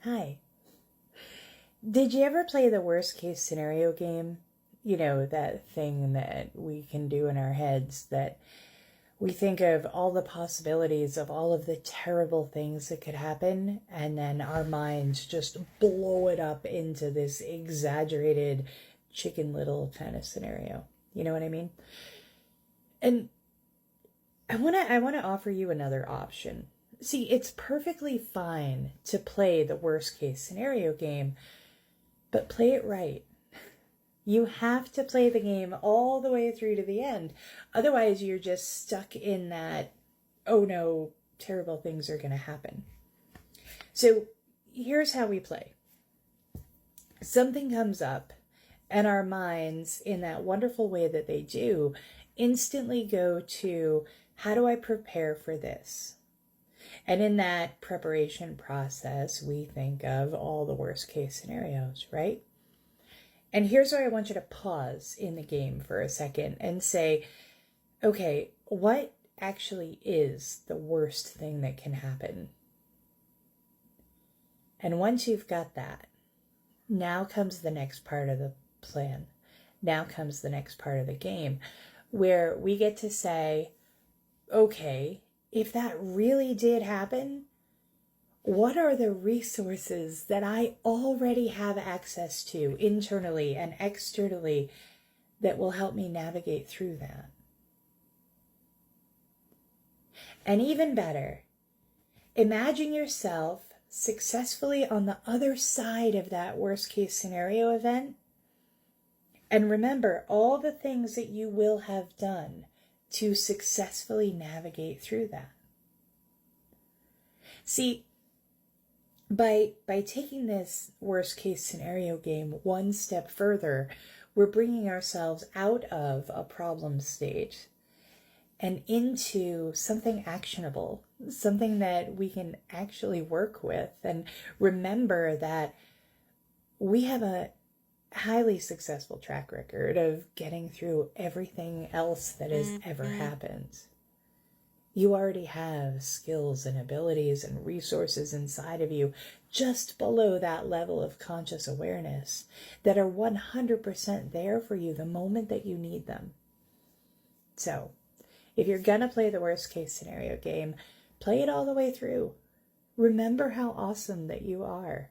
Hi. Did you ever play the worst case scenario game? You know, that thing that we can do in our heads that we think of all the possibilities of all of the terrible things that could happen, and then our minds just blow it up into this exaggerated Chicken Little kind of scenario. You know what I mean? And I want to offer you another option. See, it's perfectly fine to play the worst case scenario game, but play it right. You have to play the game all the way through to the end. Otherwise, you're just stuck in that, oh no, terrible things are going to happen. So here's how we play. Something comes up, and our minds, in that wonderful way that they do, instantly go to, how do I prepare for this? And in that preparation process, we think of all the worst case scenarios, right? And here's where I want you to pause in the game for a second and say, okay, what actually is the worst thing that can happen? And once you've got that, now comes the next part of the plan. Now comes the next part of the game where we get to say, okay, if that really did happen, what are the resources that I already have access to internally and externally that will help me navigate through that? And even better, imagine yourself successfully on the other side of that worst case scenario event. And remember all the things that you will have done to successfully navigate through that. See, by taking this worst case scenario game one step further, we're bringing ourselves out of a problem state and into something actionable, something that we can actually work with. And remember that we have a highly successful track record of getting through everything else that has ever happened. You already have skills and abilities and resources inside of you just below that level of conscious awareness that are 100% there for you the moment that you need them. So, if you're gonna play the worst case scenario game, play it all the way through. Remember how awesome that you are.